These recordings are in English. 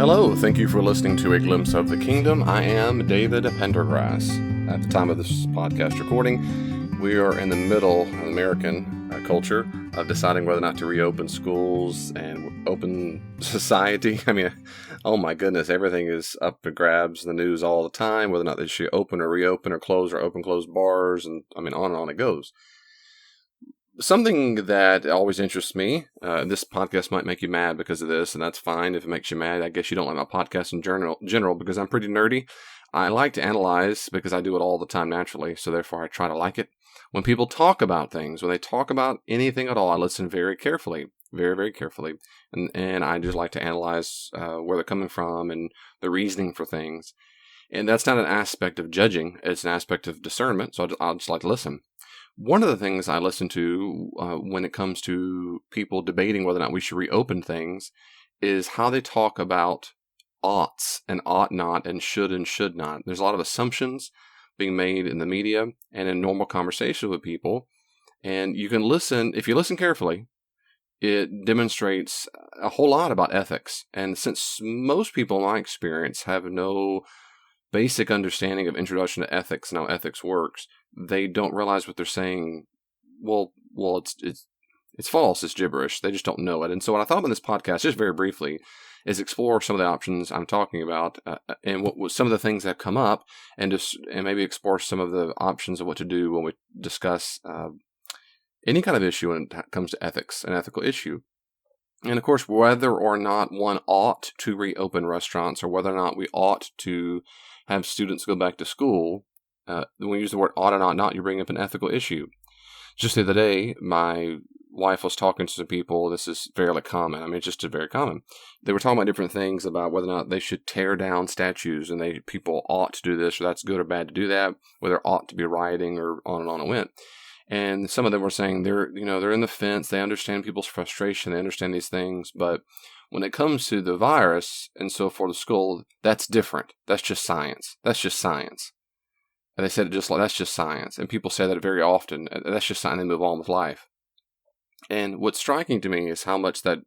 Hello, thank you for listening to A Glimpse of the Kingdom. I am David Pendergrass. At the time of this podcast recording, we are in the middle of American culture of deciding whether or not to reopen schools and open society. I mean, oh my goodness, everything is up for grabs in the news all the time, whether or not they should open or reopen or close or open, close bars, and I mean, on and on it goes. Something that always interests me, this podcast might make you mad because of this, and that's fine if it makes you mad. I guess you don't like my podcast in general because I'm pretty nerdy. I like to analyze because I do it all the time naturally, so therefore I try to like it. When people talk about things, when they talk about anything at all, I listen very carefully, very, very carefully, and I just like to analyze where they're coming from and the reasoning for things. And that's not an aspect of judging, it's an aspect of discernment, so I'll just like to listen. One of the things I listen to when it comes to people debating whether or not we should reopen things is how they talk about oughts and ought not and should not. There's a lot of assumptions being made in the media and in normal conversation with people. And you can listen, if you listen carefully, it demonstrates a whole lot about ethics. And since most people in my experience have no basic understanding of introduction to ethics and how ethics works, they don't realize what they're saying. Well, it's false. It's gibberish. They just don't know it. And so what I thought in this podcast, just very briefly, is explore some of the options I'm talking about and what some of the things that come up, and maybe explore some of the options of what to do when we discuss any kind of issue when it comes to ethics, an ethical issue. And of course, whether or not one ought to reopen restaurants or whether or not we ought to have students go back to school, when you use the word ought and ought not, you bring up an ethical issue. Just the other day, my wife was talking to some people. This is fairly common. I mean, it's just very common. They were talking about different things about whether or not they should tear down statues, and people ought to do this, or that's good or bad to do that, whether ought to be rioting, or on and on it went. And some of them were saying they're in the fence. They understand people's frustration. They understand these things, but when it comes to the virus and so forth, the school, that's different. That's just science. That's just science. And they said it just like, that's just science. And people say that very often. That's just science. They move on with life. And what's striking to me is how much that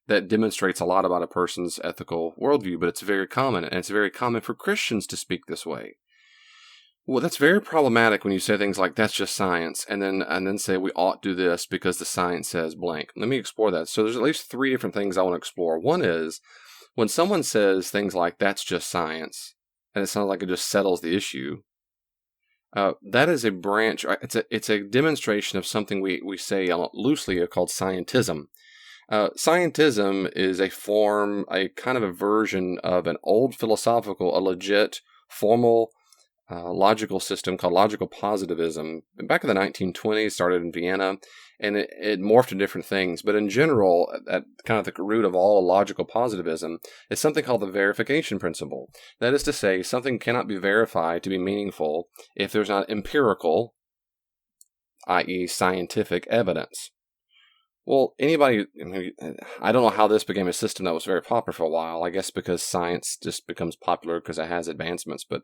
demonstrates a lot about a person's ethical worldview, but it's very common. And it's very common for Christians to speak this way. Well, that's very problematic when you say things like, that's just science, and then say we ought to do this because the science says blank. Let me explore that. So there's at least three different things I want to explore. One is, when someone says things like, that's just science, and it sounds like it just settles the issue, that is a branch, it's a demonstration of something we say loosely called scientism. Scientism is a kind of a version of an old philosophical, a legit, formal, logical system called logical positivism. Back in the 1920s, started in Vienna, and it morphed into different things. But in general, at kind of the root of all logical positivism is something called the verification principle. That is to say, something cannot be verified to be meaningful if there's not empirical, i.e. scientific evidence. Well, I don't know how this became a system that was very popular for a while. I guess because science just becomes popular because it has advancements, but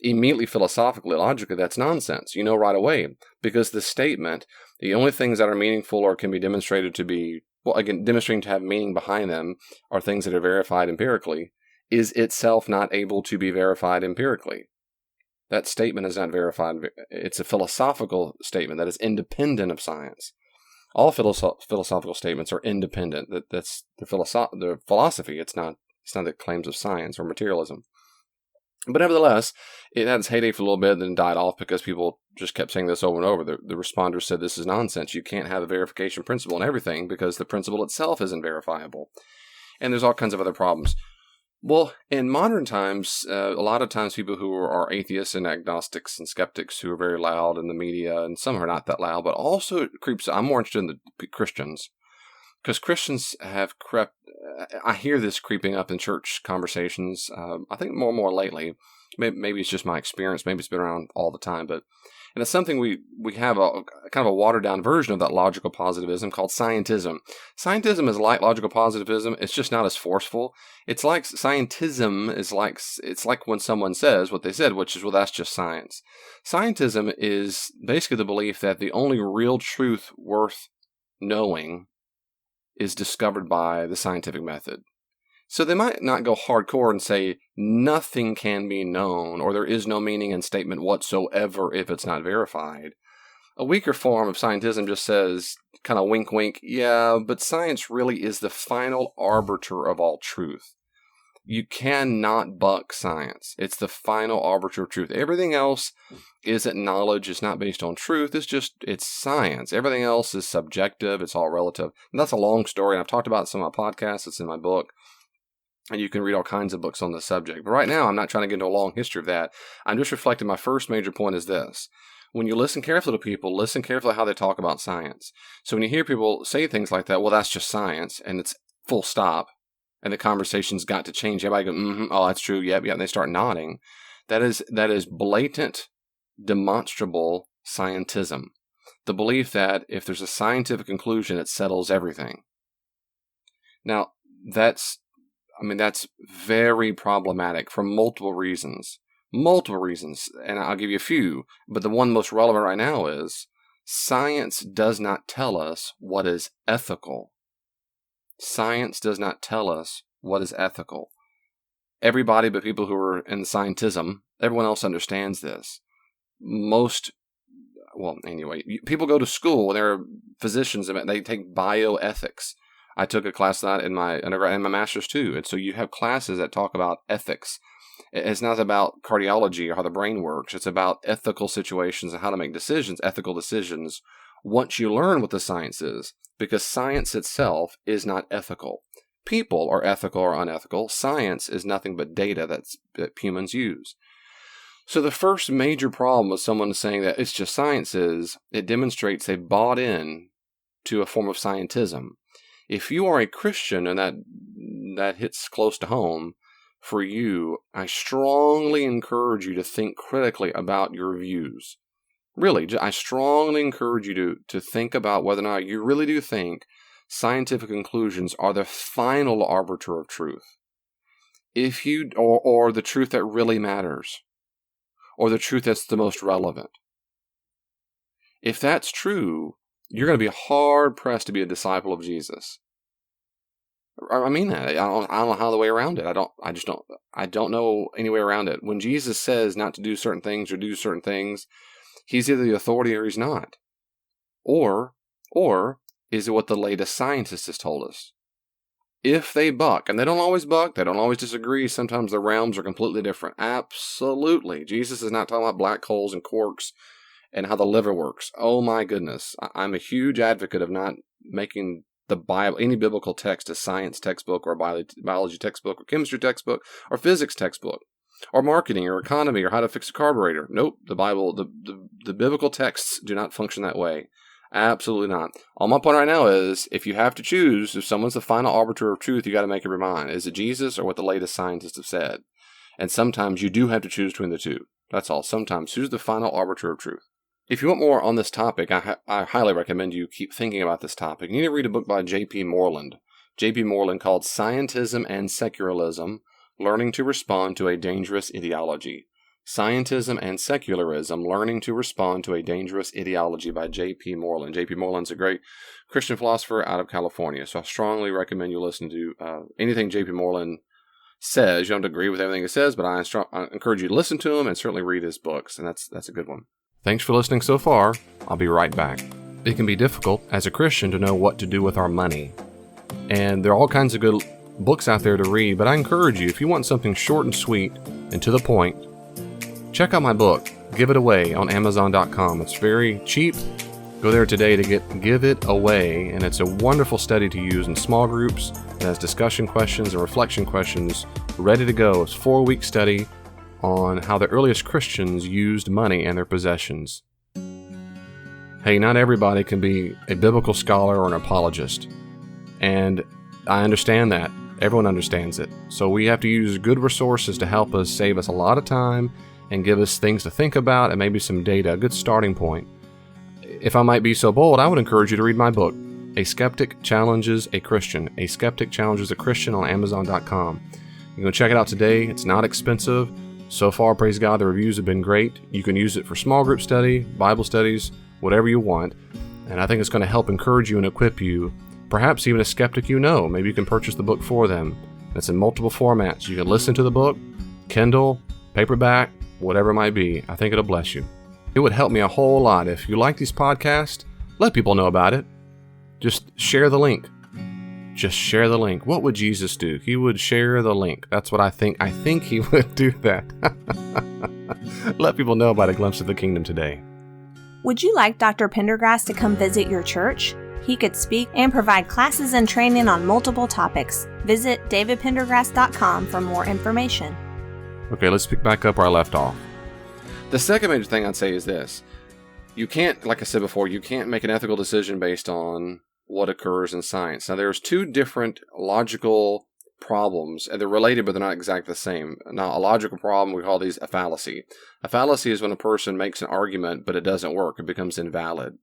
immediately philosophically, logically, that's nonsense. You know right away, because the statement, the only things that are meaningful or can be demonstrated to be, well, again, demonstrating to have meaning behind them are things that are verified empirically, is itself not able to be verified empirically. That statement is not verified. It's a philosophical statement that is independent of science. All philosophical statements are independent. That's the philosophy. It's not the claims of science or materialism. But nevertheless, it had its heyday for a little bit, then died off because people just kept saying this over and over. The responders said this is nonsense. You can't have a verification principle in everything because the principle itself isn't verifiable. And there's all kinds of other problems. Well, in modern times, a lot of times people who are atheists and agnostics and skeptics who are very loud in the media, and some are not that loud, but also it creeps. I'm more interested in the Christians, because Christians have crept. I hear this creeping up in church conversations. I think more and more lately. Maybe it's just my experience. Maybe it's been around all the time, and it's something we have a kind of a watered down version of that logical positivism called scientism. Scientism is like logical positivism. It's just not as forceful. It's like scientism it's like when someone says what they said, which is, well, that's just science. Scientism is basically the belief that the only real truth worth knowing is discovered by the scientific method. So they might not go hardcore and say nothing can be known or there is no meaning in statement whatsoever if it's not verified. A weaker form of scientism just says, kind of wink wink, yeah, but science really is the final arbiter of all truth. You cannot buck science. It's the final arbiter of truth. Everything else isn't knowledge. It's not based on truth. It's science. Everything else is subjective. It's all relative. And that's a long story. I've talked about it in some of my podcasts. It's in my book. And you can read all kinds of books on this subject. But right now, I'm not trying to get into a long history of that. I'm just reflecting. My first major point is this. When you listen carefully to people, listen carefully how they talk about science. So when you hear people say things like that, well, that's just science, and it's full stop, and the conversation's got to change. Everybody go, oh, that's true, yep, and they start nodding. That is blatant, demonstrable scientism. The belief that if there's a scientific conclusion, it settles everything. Now, that's very problematic for multiple reasons. And I'll give you a few, but the one most relevant right now is science does not tell us what is ethical. Science does not tell us what is ethical. Everybody but people who are in scientism, everyone else understands this. People go to school, they're physicians, and they take bioethics. I took a class on that in my undergrad and my master's too, and so you have classes that talk about ethics. It's not about cardiology or how the brain works. It's about ethical situations and how to make decisions, ethical decisions, once you learn what the science is. Because science itself is not ethical. People are ethical or unethical. Science is nothing but data that humans use. So the first major problem with someone saying that it's just science is, it demonstrates they've bought in to a form of scientism. If you are a Christian, and that hits close to home, for you, I strongly encourage you to think critically about your views. Really, I strongly encourage you to think about whether or not you really do think scientific conclusions are the final arbiter of truth. If you, or the truth that really matters, or the truth that's the most relevant. If that's true, you're going to be hard-pressed to be a disciple of Jesus. I mean that. I don't know how the way around it. I don't know any way around it. When Jesus says not to do certain things or do certain things, he's either the authority or he's not. Or is it what the latest scientist has told us? If they buck, and they don't always buck, they don't always disagree, sometimes the realms are completely different. Absolutely. Jesus is not talking about black holes and quarks and how the liver works. Oh my goodness. I'm a huge advocate of not making the Bible, any biblical text, a science textbook or a biology textbook or chemistry textbook or physics textbook or marketing or economy or how to fix a carburetor. Nope, the Bible, the biblical texts do not function that way. Absolutely not. All my point right now is, if you have to choose, if someone's the final arbiter of truth, you got to make up your mind. Is it Jesus or what the latest scientists have said? And sometimes you do have to choose between the two. That's all. Sometimes who's the final arbiter of truth? If you want more on this topic, I highly recommend you keep thinking about this topic. You need to read a book by J.P. Moreland. J.P. Moreland called Scientism and Secularism, Learning to Respond to a Dangerous Ideology. Scientism and Secularism, Learning to Respond to a Dangerous Ideology by J.P. Moreland. J.P. Moreland's a great Christian philosopher out of California, so I strongly recommend you listen to anything J.P. Moreland says. You don't agree with everything he says, but I encourage you to listen to him and certainly read his books, and that's a good one. Thanks for listening so far. I'll be right back. It can be difficult as a Christian to know what to do with our money. And there are all kinds of good books out there to read, but I encourage you, if you want something short and sweet and to the point, check out my book, Give It Away, on Amazon.com. It's very cheap. Go there today to get Give It Away, and it's a wonderful study to use in small groups. It has discussion questions and reflection questions ready to go. It's a 4-week study on how the earliest Christians used money and their possessions. Hey, not everybody can be a biblical scholar or an apologist. And I understand that. Everyone understands it. So we have to use good resources to help us, save us a lot of time, and give us things to think about and maybe some data, a good starting point. If I might be so bold, I would encourage you to read my book, A Skeptic Challenges a Christian. A Skeptic Challenges a Christian on Amazon.com. You can check it out today. It's not expensive. So far, praise God, the reviews have been great. You can use it for small group study, Bible studies, whatever you want. And I think it's going to help encourage you and equip you. Perhaps even a skeptic you know. Maybe you can purchase the book for them. It's in multiple formats. You can listen to the book, Kindle, paperback, whatever it might be. I think it'll bless you. It would help me a whole lot. If you like these podcasts, let people know about it. Just share the link. Just share the link. What would Jesus do? He would share the link. That's what I think. I think he would do that. Let people know about A Glimpse of the Kingdom today. Would you like Dr. Pendergrass to come visit your church? He could speak and provide classes and training on multiple topics. Visit davidpendergrass.com for more information. Okay, let's pick back up where I left off. The second major thing I'd say is this. You can't, like I said before, you can't make an ethical decision based on what occurs in science. Now, there's two different logical problems, and they're related, but they're not exactly the same. Now, a logical problem, we call these a fallacy. A fallacy is when a person makes an argument, but it doesn't work. It becomes invalid.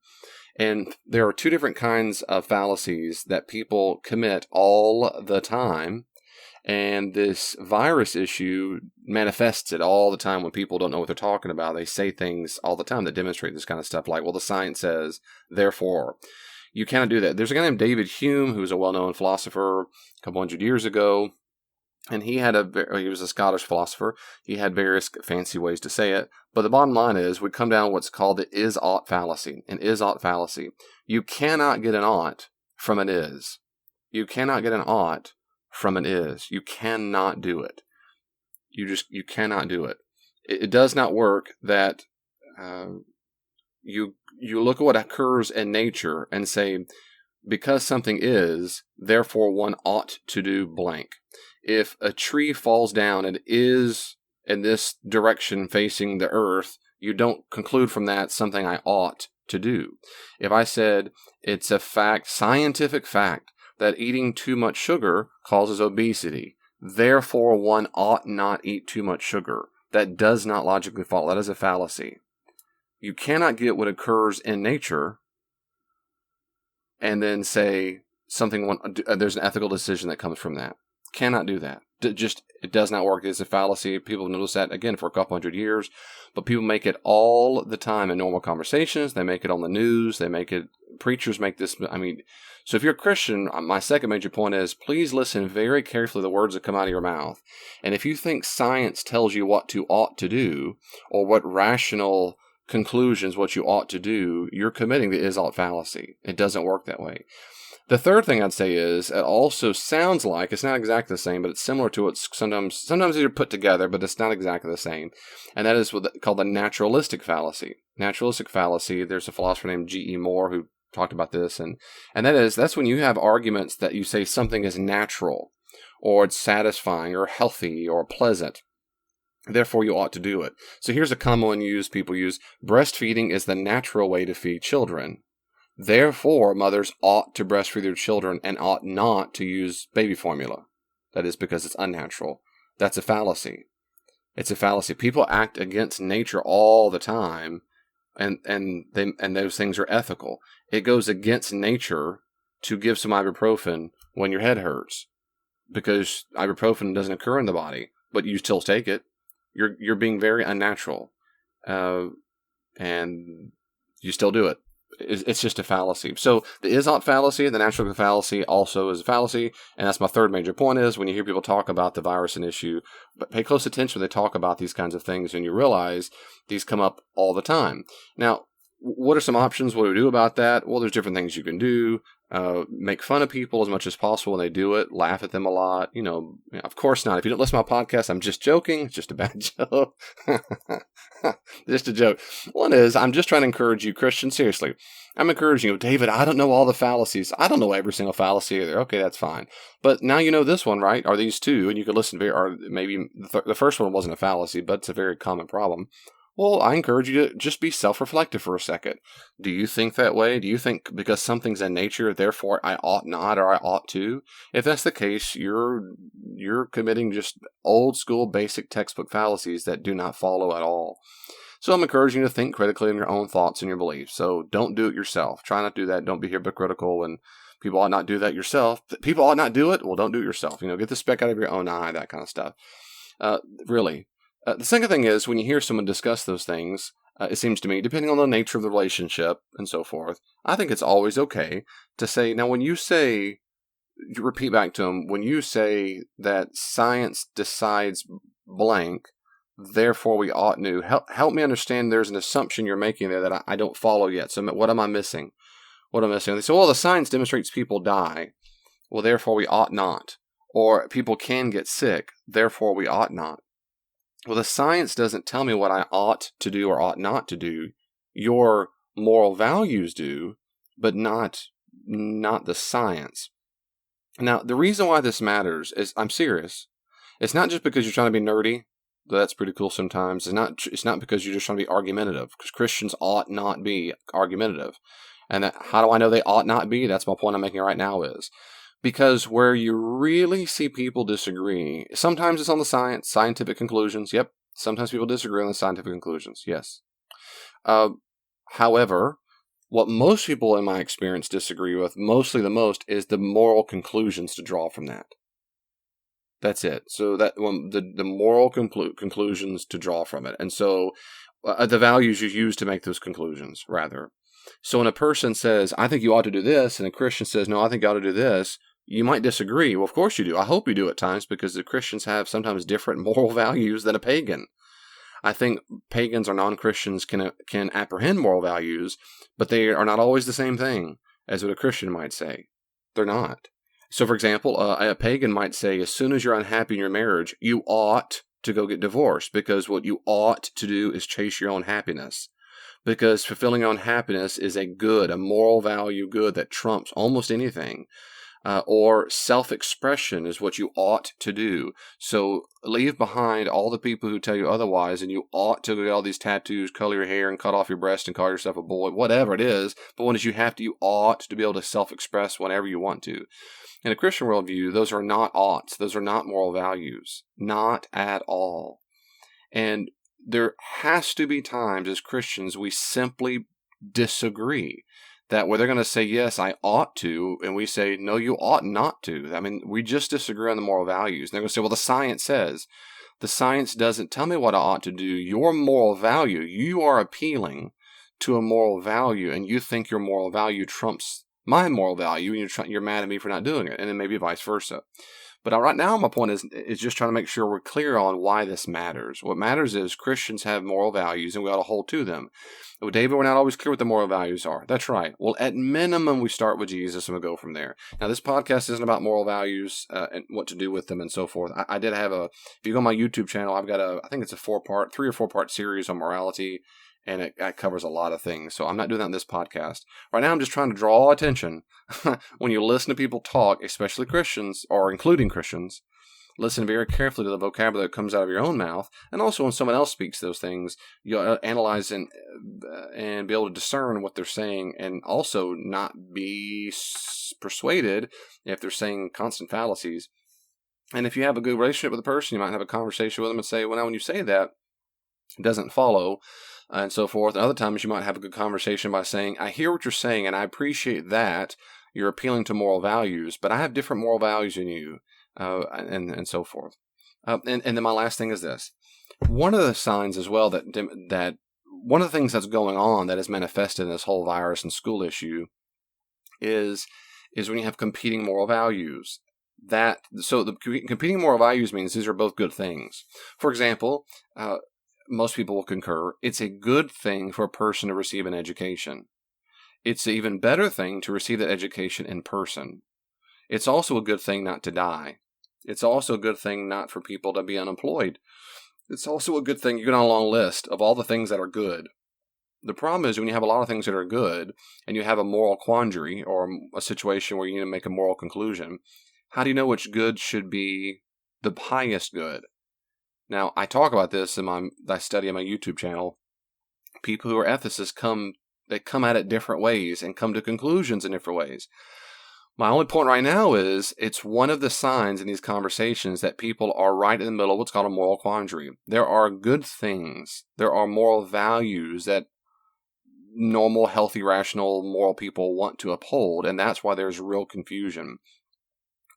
And there are two different kinds of fallacies that people commit all the time. And this virus issue manifests it all the time when people don't know what they're talking about. They say things all the time that demonstrate this kind of stuff like, well, the science says, therefore. You cannot do that. There's a guy named David Hume, who was a well-known philosopher a couple hundred years ago, and he was a Scottish philosopher. He had various fancy ways to say it, but the bottom line is we come down to what's called the is-ought fallacy. An is-ought fallacy. You cannot get an ought from an is. You cannot get an ought from an is. You cannot do it. You cannot do it. It does not work that you look at what occurs in nature and say, because something is, therefore one ought to do blank. If a tree falls down and is in this direction facing the earth, you don't conclude from that something I ought to do. If I said it's a fact, scientific fact, that eating too much sugar causes obesity, therefore one ought not eat too much sugar, that does not logically follow. That is a fallacy. You cannot get what occurs in nature and then say there's an ethical decision that comes from that. Cannot do that. It does not work. It's a fallacy. People have noticed that, again, for a couple hundred years. But people make it all the time in normal conversations. They make it on the news. Preachers make this. So if you're a Christian, my second major point is please listen very carefully to the words that come out of your mouth. And if you think science tells you what you ought to do or what rational conclusions what you ought to do, you're committing the is-ought fallacy. It doesn't work that way. The third thing I'd say is it also sounds like, it's not exactly the same, but it's similar to what sometimes they're put together, but it's not exactly the same. And that is called the naturalistic fallacy. Naturalistic fallacy, there's a philosopher named G.E. Moore who talked about this, and that's when you have arguments that you say something is natural, or it's satisfying, or healthy, or pleasant. Therefore, you ought to do it. So here's a common one people use. Breastfeeding is the natural way to feed children. Therefore, mothers ought to breastfeed their children and ought not to use baby formula. That is because it's unnatural. That's a fallacy. It's a fallacy. People act against nature all the time, and those things are ethical. It goes against nature to give some ibuprofen when your head hurts, because ibuprofen doesn't occur in the body, but you still take it. You're being very unnatural, and you still do it. It's just a fallacy. So the is-ought fallacy, the natural fallacy also is a fallacy, and that's my third major point is when you hear people talk about the virus and issue, but pay close attention when they talk about these kinds of things, and you realize these come up all the time. Now, what are some options? What do we do about that? Well, there's different things you can do. Make fun of people as much as possible when they do it. Laugh at them a lot. Of course not. If you don't listen to my podcast, I'm just joking. It's just a bad joke. Just a joke. One is, I'm just trying to encourage you, Christian. Seriously, I'm encouraging you. David, I don't know all the fallacies. I don't know every single fallacy either. Okay, that's fine. But now you know this one, right? Or these two, and you can listen to, or maybe the first one wasn't a fallacy, but it's a very common problem. Well, I encourage you to just be self-reflective for a second. Do you think that way? Do you think because something's in nature, therefore I ought not or I ought to? If that's the case, you're committing just old school basic textbook fallacies that do not follow at all. So I'm encouraging you to think critically on your own thoughts and your beliefs. So don't do it yourself. Try not to do that. Don't be hypocritical and people ought not do that yourself. People ought not do it? Well, don't do it yourself. Get the speck out of your own eye, that kind of stuff. Really. The second thing is, when you hear someone discuss those things, it seems to me, depending on the nature of the relationship and so forth, I think it's always okay to say, now when you say repeat back to him, when you say that science decides blank, therefore we ought to, help me understand there's an assumption you're making there that I don't follow yet. So what am I missing? What am I missing? They say, well, the science demonstrates people die. Well, therefore we ought not. Or people can get sick, therefore we ought not. Well, the science doesn't tell me what I ought to do or ought not to do. Your moral values do, but not the science. Now, the reason why this matters is, I'm serious. It's not just because you're trying to be nerdy. That's pretty cool sometimes. It's not because you're just trying to be argumentative, because Christians ought not be argumentative. And how do I know they ought not be? That's my point I'm making right now is, because where you really see people disagree, sometimes it's on the scientific conclusions. Yep. Sometimes people disagree on the scientific conclusions. Yes. However, what most people in my experience disagree with, mostly the most, is the moral conclusions to draw from that. That's it. So that the moral conclusions to draw from it. And so the values you use to make those conclusions, rather. So when a person says, I think you ought to do this, and a Christian says, no, I think you ought to do this, you might disagree. Well, of course you do. I hope you do at times, because the Christians have sometimes different moral values than a pagan. I think pagans or non-Christians can apprehend moral values, but they are not always the same thing as what a Christian might say. They're not. So, for example, a pagan might say, as soon as you're unhappy in your marriage, you ought to go get divorced, because what you ought to do is chase your own happiness. Because fulfilling your own happiness is a moral value good that trumps almost anything. Or self-expression is what you ought to do. So leave behind all the people who tell you otherwise, and you ought to get all these tattoos, color your hair, and cut off your breast and call yourself a boy, whatever it is. But when you ought to be able to self-express whenever you want to. In a Christian worldview, those are not oughts. Those are not moral values. Not at all. And there has to be times as Christians we simply disagree. That where they're going to say, yes, I ought to, and we say, no, you ought not to. I mean, we just disagree on the moral values. And they're going to say, well, the science says. The science doesn't tell me what I ought to do. Your moral value, you are appealing to a moral value, and you think your moral value trumps my moral value, and you're mad at me for not doing it, and then maybe vice versa. But right now, my point is just trying to make sure we're clear on why this matters. What matters is Christians have moral values, and we ought to hold to them. Well, David, we're not always clear what the moral values are. That's right. Well, at minimum, we start with Jesus, and we go from there. Now, this podcast isn't about moral values and what to do with them and so forth. I did have if you go on my YouTube channel, I've got I think it's a 3 or 4 part series on morality, and it covers a lot of things. So I'm not doing that in this podcast. Right now, I'm just trying to draw attention. When you listen to people talk, especially Christians, or including Christians, listen very carefully to the vocabulary that comes out of your own mouth. And also when someone else speaks those things, you'll analyze and be able to discern what they're saying, and also not be persuaded if they're saying constant fallacies. And if you have a good relationship with a person, you might have a conversation with them and say, well, now when you say that, it doesn't follow, and so forth. And other times you might have a good conversation by saying, I hear what you're saying, and I appreciate that. You're appealing to moral values, but I have different moral values than you, and so forth. And then my last thing is this. One of the signs as well that one of the things that's going on that is manifested in this whole virus and school issue is when you have competing moral values. So the competing moral values means these are both good things. For example, most people will concur, it's a good thing for a person to receive an education. It's an even better thing to receive that education in person. It's also a good thing not to die. It's also a good thing not for people to be unemployed. It's also a good thing, you get on a long list of all the things that are good. The problem is when you have a lot of things that are good, and you have a moral quandary, or a situation where you need to make a moral conclusion, how do you know which good should be the highest good? Now, I talk about this in I study on my YouTube channel. People who are ethicists come at it different ways and come to conclusions in different ways. My only point right now is it's one of the signs in these conversations that people are right in the middle of what's called a moral quandary. There are good things. There are moral values that normal, healthy, rational, moral people want to uphold, and that's why there's real confusion.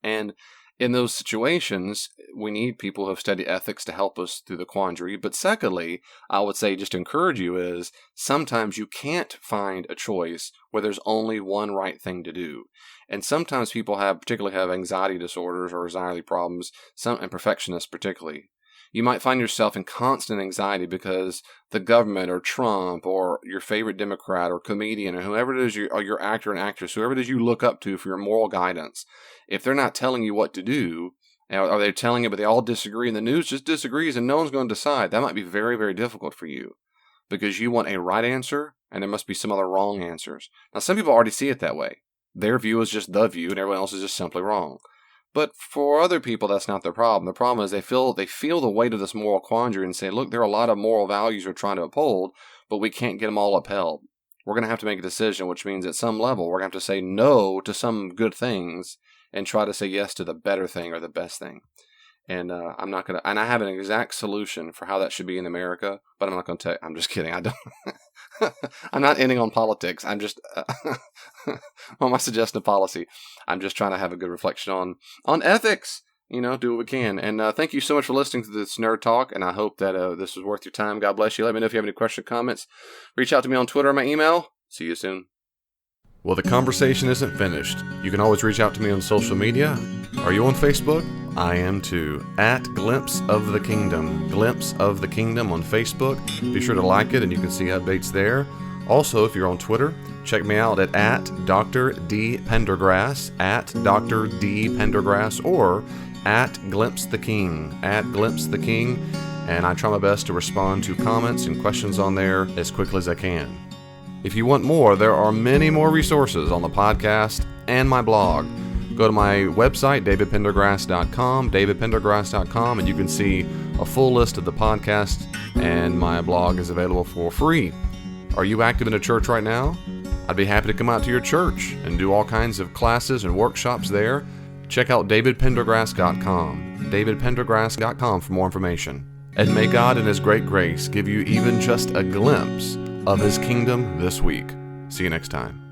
And in those situations, we need people who have studied ethics to help us through the quandary. But secondly, I would say, just to encourage you, is sometimes you can't find a choice where there's only one right thing to do. And sometimes people particularly have anxiety disorders or anxiety problems, and perfectionists particularly. You might find yourself in constant anxiety because the government or Trump or your favorite Democrat or comedian or whoever it is, or your actor and actress, whoever it is you look up to for your moral guidance, if they're not telling you what to do, or they're telling you but they all disagree and the news just disagrees and no one's going to decide, that might be very, very difficult for you because you want a right answer and there must be some other wrong answers. Now, some people already see it that way. Their view is just the view and everyone else is just simply wrong. But for other people, that's not their problem. The problem is they feel the weight of this moral quandary and say, look, there are a lot of moral values we're trying to uphold, but we can't get them all upheld. We're going to have to make a decision, which means at some level, we're going to have to say no to some good things and try to say yes to the better thing or the best thing. And I'm not going to, and I have an exact solution for how that should be in America, but I'm not going to tell you. I'm just kidding. I don't, I'm not ending on politics. I'm just, on my suggested policy, I'm just trying to have a good reflection on ethics, do what we can. And thank you so much for listening to this Nerd Talk, and I hope that this was worth your time. God bless you. Let me know if you have any questions or comments. Reach out to me on Twitter or my email. See you soon. Well, the conversation isn't finished. You can always reach out to me on social media. Are you on Facebook? I am too. At Glimpse of the Kingdom. Glimpse of the Kingdom on Facebook. Be sure to like it and you can see updates there. Also, if you're on Twitter, check me out at Dr. D. Pendergrass, at Dr. D. Pendergrass, or at Glimpse the King, at Glimpse the King. And I try my best to respond to comments and questions on there as quickly as I can. If you want more, there are many more resources on the podcast and my blog. Go to my website, davidpendergrass.com, davidpendergrass.com, and you can see a full list of the podcast, and my blog is available for free. Are you active in a church right now? I'd be happy to come out to your church and do all kinds of classes and workshops there. Check out davidpendergrass.com, davidpendergrass.com for more information. And may God in His great grace give you even just a glimpse of His kingdom this week. See you next time.